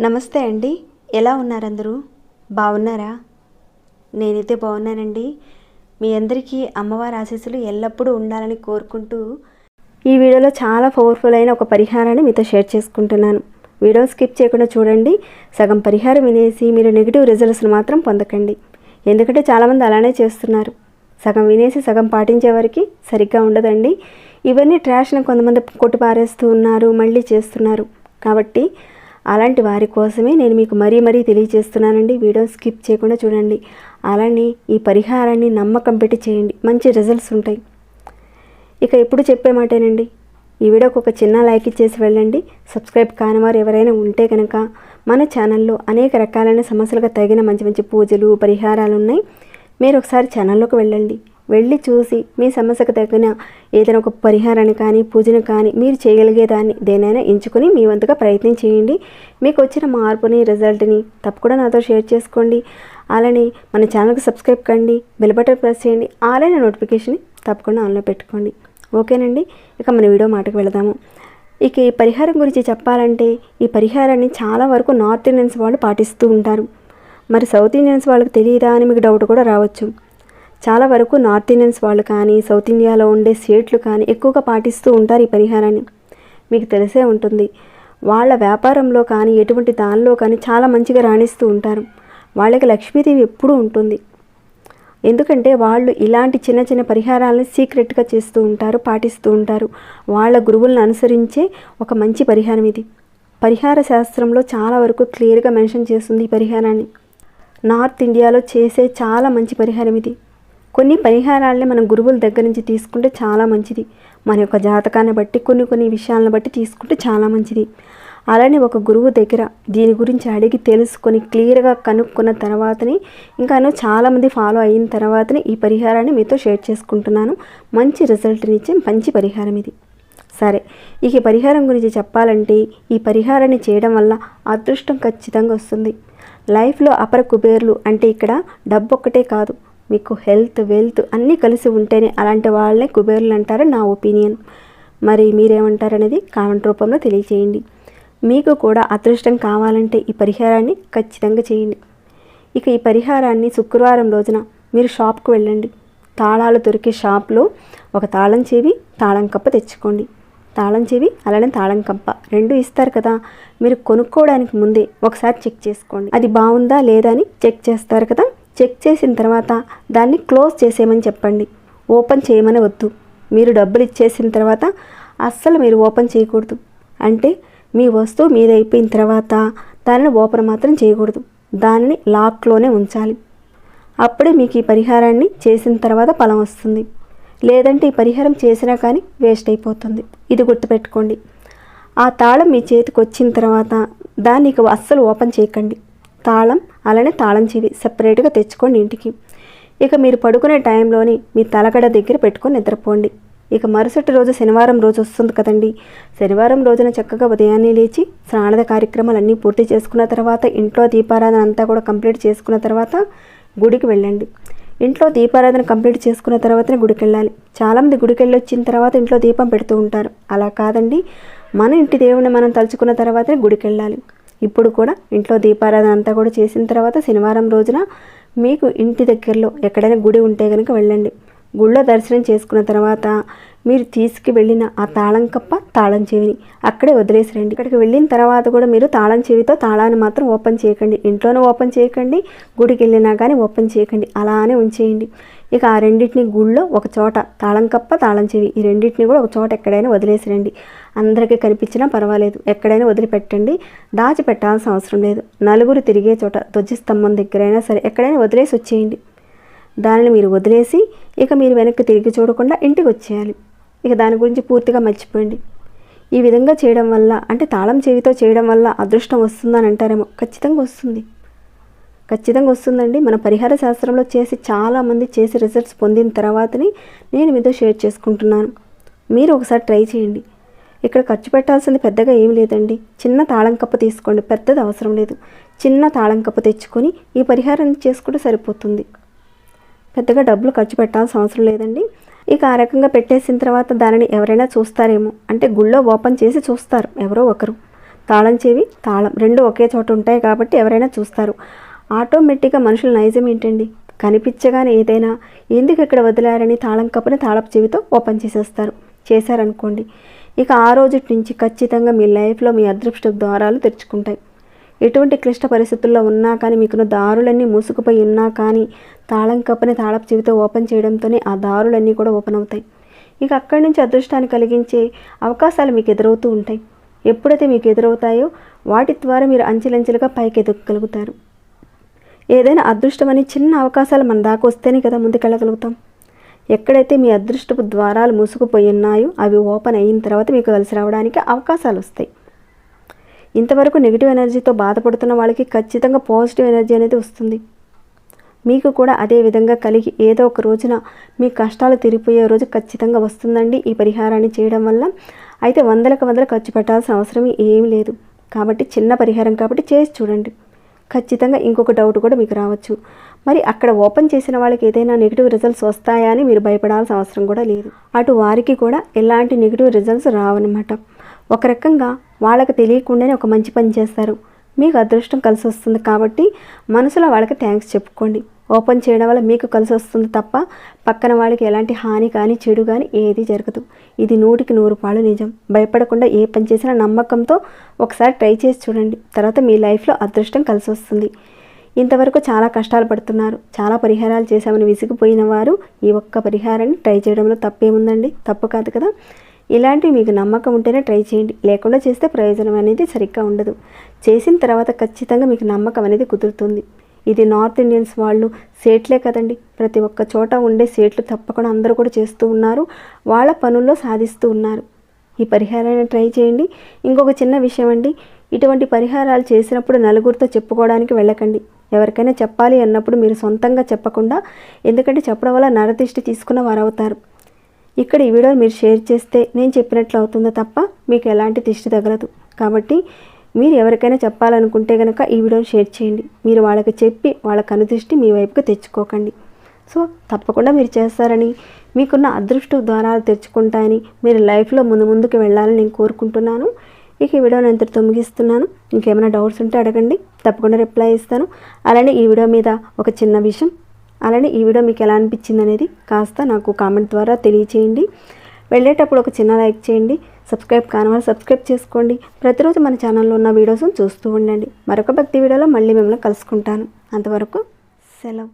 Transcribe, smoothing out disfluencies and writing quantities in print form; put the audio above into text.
నమస్తే అండి, ఎలా ఉన్నారు అందరూ? బాగున్నారా? నేనైతే బాగున్నానండి. మీ అందరికీ అమ్మవారి ఆశీస్సులు ఎల్లప్పుడూ ఉండాలని కోరుకుంటూ ఈ వీడియోలో చాలా పవర్ఫుల్ అయిన ఒక పరిహారాన్ని మీతో షేర్ చేసుకుంటున్నాను. వీడియో స్కిప్ చేయకుండా చూడండి. సగం పరిహారం వినేసి మీరు నెగిటివ్ రిజల్ట్స్ని మాత్రం పొందకండి. ఎందుకంటే చాలామంది అలానే చేస్తున్నారు. సగం వినేసి సగం పాటించే వారికి సరిగ్గా ఉండదండి. ఇవన్నీ ట్రాష్ని కొంతమంది కొట్టి పారేస్తూ ఉన్నారు, మళ్ళీ చేస్తున్నారు. కాబట్టి అలాంటి వారి కోసమే నేను మీకు మరీ తెలియజేస్తున్నానండి. వీడియో స్కిప్ చేయకుండా చూడండి. అలానే ఈ పరిహారాన్ని నమ్మకం పెట్టి చేయండి, మంచి రిజల్ట్స్ ఉంటాయి. ఇక ఇప్పుడు చెప్పే మాటేనండి. ఈ వీడియోకి ఒక చిన్న లైక్ ఇచ్చేసి వెళ్ళండి. సబ్స్క్రైబ్ కాని వారు ఎవరైనా ఉంటే కనుక మన ఛానల్లో అనేక రకాలైన సమస్యలకు తగిన మంచి పూజలు పరిహారాలు ఉన్నాయి. మీరు ఒకసారి ఛానల్లోకి వెళ్ళండి. వెళ్ళి చూసి మీ సమస్యకు తగిన ఏదైనా ఒక పరిహారాన్ని కానీ పూజను కానీ మీరు చేయగలిగేదాన్ని దేనైనా ఎంచుకొని మీ వంతుగా ప్రయత్నం చేయండి. మీకు వచ్చిన మార్పుని రిజల్ట్ని తప్పకుండా నాతో షేర్ చేసుకోండి. అలానే మన ఛానల్కి సబ్స్క్రైబ్ కండి, బెల్ బటన్ ప్రెస్ చేయండి, అలానే నోటిఫికేషన్ తప్పకుండా ఆన్లో పెట్టుకోండి. ఓకేనండి, ఇక మన వీడియో మాటకు వెళదాము. ఇక ఈ పరిహారం గురించి చెప్పాలంటే ఈ పరిహారాన్ని చాలా వరకు నార్త్ ఇండియన్స్ వాళ్ళు పాటిస్తూ ఉంటారు. మరి సౌత్ ఇండియన్స్ వాళ్ళకి తెలియదా అని మీకు డౌట్ కూడా రావచ్చు. చాలా వరకు నార్త్ ఇండియన్స్ వాళ్ళు కానీ సౌత్ ఇండియాలో ఉండే స్టేట్లు కానీ ఎక్కువగా పాటిస్తూ ఉంటారు ఈ పరిహారాన్ని. మీకు తెలిసే ఉంటుంది. వాళ్ళ వ్యాపారంలో కానీ ఎటువంటి దానిలో కానీ చాలా మంచిగా రాణిస్తూ ఉంటారు. వాళ్ళకి లక్ష్మీదేవి ఎప్పుడూ ఉంటుంది. ఎందుకంటే వాళ్ళు ఇలాంటి చిన్న పరిహారాలను సీక్రెట్గా చేస్తూ ఉంటారు, పాటిస్తూ ఉంటారు. వాళ్ళ గురువులను అనుసరించే ఒక మంచి పరిహారం ఇది. పరిహార శాస్త్రంలో చాలా వరకు క్లియర్గా మెన్షన్ చేస్తుంది ఈ పరిహారాన్ని. నార్త్ ఇండియాలో చేసే చాలా మంచి పరిహారం ఇది. కొన్ని పరిహారాలని మనం గురువుల దగ్గర నుంచి తీసుకుంటే చాలా మంచిది. మన యొక్క జాతకాన్ని బట్టి కొన్ని విషయాలను బట్టి తీసుకుంటే చాలా మంచిది. అలానే ఒక గురువు దగ్గర దీని గురించి అడిగి తెలుసుకొని క్లియర్గా కనుక్కున్న తర్వాతనే ఇంకాను చాలామంది ఫాలో అయిన తర్వాతనే ఈ పరిహారాన్ని మీతో షేర్ చేసుకుంటున్నాను. మంచి రిజల్ట్ని ఇచ్చే మంచి పరిహారం ఇది. సరే, ఈ పరిహారం గురించి చెప్పాలంటే ఈ పరిహారాన్ని చేయడం వల్ల అదృష్టం ఖచ్చితంగా వస్తుంది. లైఫ్లో అపర కుబేర్లు అంటే ఇక్కడ డబ్బు ఒక్కటే కాదు, మీకు హెల్త్ వెల్త్ అన్నీ కలిసి ఉంటేనే అలాంటి వాళ్ళని కుబేర్లు అంటారని నా ఒపీనియన్. మరి మీరేమంటారనేది కామెంట్ రూపంలో తెలియచేయండి. మీకు కూడా అదృష్టం కావాలంటే ఈ పరిహారాన్ని ఖచ్చితంగా చేయండి. ఇక ఈ పరిహారాన్ని శుక్రవారం రోజున మీరు షాప్కి వెళ్ళండి. తాళాలు దొరికే షాప్లో ఒక తాళం చెవి తాళం కప్ప తెచ్చుకోండి. తాళం చెవి అలానే తాళం కప్ప రెండు ఇస్తారు కదా, మీరు కొనుక్కోవడానికి ముందే ఒకసారి చెక్ చేసుకోండి. అది బాగుందా లేదా అని చెక్ చేస్తారు కదా. చెక్ చేసిన తర్వాత దాన్ని క్లోజ్ చేసేయమని చెప్పండి. ఓపెన్ చేయమని వద్దు. మీరు డబ్బులు ఇచ్చేసిన తర్వాత అస్సలు మీరు ఓపెన్ చేయకూడదు. అంటే మీ వస్తువు మీద అయిపోయిన తర్వాత దానిని ఓపెన్ మాత్రం చేయకూడదు. దానిని లాక్లోనే ఉంచాలి. అప్పుడే మీకు ఈ పరిహారాన్ని చేసిన తర్వాత ఫలం వస్తుంది. లేదంటే ఈ పరిహారం చేసినా కానీ వేస్ట్ అయిపోతుంది. ఇది గుర్తుపెట్టుకోండి. ఆ తాళం మీ చేతికి వచ్చిన తర్వాత దాన్ని ఇక అస్సలు ఓపెన్ చేయకండి. తాళం అలానే తాళం చెవి సెపరేట్గా తెచ్చుకోండి ఇంటికి. ఇక మీరు పడుకునే టైంలోని మీ తలగడ దగ్గర పెట్టుకొని నిద్రపోండి. ఇక మరుసటి రోజు శనివారం రోజు వస్తుంది కదండి. శనివారం రోజున చక్కగా ఉదయాన్నే లేచి స్నానద కార్యక్రమాలన్నీ పూర్తి చేసుకున్న తర్వాత ఇంట్లో దీపారాధన అంతా కూడా కంప్లీట్ చేసుకున్న తర్వాత గుడికి వెళ్ళండి. ఇంట్లో దీపారాధన కంప్లీట్ చేసుకున్న తర్వాతనే గుడికి వెళ్ళాలి. చాలామంది గుడికి వెళ్ళి వచ్చిన తర్వాత ఇంట్లో దీపం పెడుతూ ఉంటారు. అలా కాదండి, మన ఇంటి దేవుడిని మనం తలుచుకున్న తర్వాతనే గుడికి వెళ్ళాలి. ఇప్పుడు కూడా ఇంట్లో దీపారాధన అంతా కూడా చేసిన తర్వాత శనివారం రోజున మీకు ఇంటి దగ్గరలో ఎక్కడైనా గుడి ఉంటే కనుక వెళ్ళండి. గుళ్ళో దర్శనం చేసుకున్న తర్వాత మీరు తీసుకువెళ్ళిన ఆ తాళం కప్ప తాళం చెవిని అక్కడే వదిలేసిరండి. ఇక్కడికి వెళ్ళిన తర్వాత కూడా మీరు తాళం చెవితో తాళాన్ని మాత్రం ఓపెన్ చేయకండి. ఇంట్లోనే ఓపెన్ చేయకండి, గుడికి వెళ్ళినా కానీ ఓపెన్ చేయకండి. అలానే ఉంచేయండి. ఇక ఆ రెండింటిని గుళ్ళో ఒక చోట తాళం కప్ప తాళం చెవి ఈ రెండింటిని కూడా ఒక చోట ఎక్కడైనా వదిలేసిరండి. అందరికీ కనిపించినా పర్వాలేదు, ఎక్కడైనా వదిలిపెట్టండి. దాచిపెట్టాల్సిన అవసరం లేదు. నలుగురు తిరిగే చోట ధ్వజస్తంభం దగ్గరైనా సరే ఎక్కడైనా వదిలేసి వచ్చేయండి. దానిని మీరు వదిలేసి ఇక మీరు వెనక్కి తిరిగి చూడకుండా ఇంటికి వచ్చేయాలి. ఇక దాని గురించి పూర్తిగా మర్చిపోండి. ఈ విధంగా చేయడం వల్ల అంటే తాళం చెవితో చేయడం వల్ల అదృష్టం వస్తుందని అంటారేమో, ఖచ్చితంగా వస్తుంది. ఖచ్చితంగా వస్తుందండి. మన పరిహార శాస్త్రంలో చాలామంది చేసి రిజల్ట్స్ పొందిన తర్వాతనే నేను మీతో షేర్ చేసుకుంటున్నాను. మీరు ఒకసారి ట్రై చేయండి. ఇక్కడ ఖర్చు పెట్టాల్సింది పెద్దగా ఏం లేదండి. చిన్న తాళం కప్పు తీసుకోండి, పెద్దది అవసరం లేదు. చిన్న తాళం కప్పు తెచ్చుకొని ఈ పరిహారాన్ని చేసుకుంటే సరిపోతుంది. పెద్దగా డబ్బులు ఖర్చు పెట్టాల్సిన అవసరం లేదండి. ఇక ఆ రకంగా పెట్టేసిన తర్వాత దానిని ఎవరైనా చూస్తారేమో, అంటే గుళ్ళో ఓపెన్ చేసి చూస్తారు ఎవరో ఒకరు. తాళం చెవి, తాళం 2 ఒకే చోట ఉంటాయి కాబట్టి ఎవరైనా చూస్తారు. ఆటోమేటిక్గా మనుషుల నైజం ఏంటండి, కనిపించగానే ఏదైనా ఎందుకు ఇక్కడ వదిలారని తాళం కప్పుని తాళపు చెవితో ఓపెన్ చేసేస్తారు. చేశారనుకోండి, ఇక ఆ రోజు నుంచి ఖచ్చితంగా మీ లైఫ్లో మీ అదృష్ట ద్వారాలు తెరుచుకుంటాయి. ఎటువంటి క్లిష్ట పరిస్థితుల్లో ఉన్నా కానీ, మీకున్న దారులన్నీ మూసుకుపోయి ఉన్నా కానీ, తాళం కప్పుని తాళపు చెవితో ఓపెన్ చేయడంతోనే ఆ దారులన్నీ కూడా ఓపెన్ అవుతాయి. ఇక అక్కడి నుంచి అదృష్టాన్ని కలిగించే అవకాశాలు మీకు ఎదురవుతూ ఉంటాయి. ఎప్పుడైతే మీకు ఎదురవుతాయో వాటి ద్వారా మీరు అంచెలంచెలుగా పైకి ఎదగలుగుతారు. ఏదైనా అదృష్టమని చిన్న అవకాశాలు మన దాకా వస్తేనే కదా ముందుకెళ్ళగలుగుతాం. ఎక్కడైతే మీ అదృష్టపు ద్వారాలు మూసుకుపోయి ఉన్నాయో అవి ఓపెన్ అయిన తర్వాత మీకు కలిసి రావడానికి అవకాశాలు వస్తాయి. ఇంతవరకు నెగిటివ్ ఎనర్జీతో బాధపడుతున్న వాళ్ళకి ఖచ్చితంగా పాజిటివ్ ఎనర్జీ అనేది వస్తుంది. మీకు కూడా అదే విధంగా కలిగి ఏదో ఒక రోజున మీ కష్టాలు తీరిపోయే రోజు ఖచ్చితంగా వస్తుందండి ఈ పరిహారాన్ని చేయడం వల్ల. అయితే వందలకు వందలు ఖర్చు పెట్టాల్సిన అవసరం ఏమీ లేదు. కాబట్టి చిన్న పరిహారం కాబట్టి చేసి చూడండి. ఖచ్చితంగా ఇంకొక డౌట్ కూడా మీకు రావచ్చు, మరి అక్కడ ఓపెన్ చేసిన వాళ్ళకి ఏదైనా నెగిటివ్ రిజల్ట్స్ వస్తాయా అని మీరు భయపడాల్సిన అవసరం కూడా లేదు. అటు వారికి కూడా ఎలాంటి నెగిటివ్ రిజల్ట్స్ రావన్నమాట. ఒక రకంగా వాళ్ళకి తెలియకుండానే ఒక మంచి పని చేస్తారు, మీకు అదృష్టం కలిసి వస్తుంది. కాబట్టి మనసులో వాళ్ళకి థ్యాంక్స్ చెప్పుకోండి. ఓపెన్ చేయడం వల్ల మీకు కలిసి వస్తుంది తప్ప పక్కన వాళ్ళకి ఎలాంటి హాని కానీ చెడు కానీ ఏది జరగదు. ఇది 100కి 100 పాళ్ళు నిజం. భయపడకుండా ఏ పని చేసినా నమ్మకంతో ఒకసారి ట్రై చేసి చూడండి. తర్వాత మీ లైఫ్లో అదృష్టం కలిసి వస్తుంది. ఇంతవరకు చాలా కష్టాలు పడుతున్నారు, చాలా పరిహారాలు చేశామని విసిగిపోయిన వారు ఈ ఒక్క పరిహారాన్ని ట్రై చేయడంలో తప్పేముందండి? తప్పు కాదు కదా. ఇలాంటివి మీకు నమ్మకం ఉంటేనే ట్రై చేయండి, లేకుండా చేస్తే ప్రయోజనం అనేది సరిగ్గా ఉండదు. చేసిన తర్వాత ఖచ్చితంగా మీకు నమ్మకం అనేది కుదురుతుంది. ఇది నార్త్ ఇండియన్స్ వాళ్ళు సేట్లే కదండి, ప్రతి ఒక్క చోట ఉండే సేట్లు తప్పకుండా అందరూ కూడా చేస్తూ ఉన్నారు, వాళ్ళ పనుల్లో సాధిస్తూ ఉన్నారు. ఈ పరిహారాన్ని ట్రై చేయండి. ఇంకొక చిన్న విషయం అండి, ఇటువంటి పరిహారాలు చేసినప్పుడు నలుగురితో చెప్పుకోవడానికి వెళ్ళకండి. ఎవరికైనా చెప్పాలి అన్నప్పుడు మీరు సొంతంగా చెప్పకుండా, ఎందుకంటే చెప్పడం వల్ల నరదిష్టి తీసుకున్న వారు అవుతారు. ఇక్కడ ఈ వీడియోని మీరు షేర్ చేస్తే నేను చెప్పినట్లు అవుతుందో తప్ప మీకు ఎలాంటి దిష్టి తగలదు. కాబట్టి మీరు ఎవరికైనా చెప్పాలనుకుంటే కనుక ఈ వీడియోని షేర్ చేయండి. మీరు వాళ్ళకి చెప్పి వాళ్ళ కనుదృష్టి మీ వైపుకి తెచ్చుకోకండి. సో తప్పకుండా మీరు చేస్తారని, మీకున్న అదృష్ట ద్వారాలు తెరుచుకుంటాయని, మీరు లైఫ్లో ముందుకు వెళ్ళాలని నేను కోరుకుంటున్నాను. ఇక ఈ వీడియోని ఎంతటితో ముగిస్తున్నాను. ఇంకేమైనా డౌట్స్ ఉంటే అడగండి, తప్పకుండా రిప్లై ఇస్తాను. అలానే ఈ వీడియో మీద ఒక చిన్న విషయం, అలానే ఈ వీడియో మీకు ఎలా అనిపించింది అనేది కాస్త నాకు కామెంట్ ద్వారా తెలియచేయండి. వెళ్ళేటప్పుడు ఒక చిన్న లైక్ చేయండి. సబ్స్క్రైబ్ కాని వాళ్ళు సబ్స్క్రైబ్ చేసుకోండి. ప్రతిరోజు మన ఛానల్లో ఉన్న వీడియోస్ని చూస్తూ ఉండండి. మరొక భక్తి వీడియోలో మళ్ళీ మిమ్మల్ని కలుసుకుంటాను. అంతవరకు సెలవు.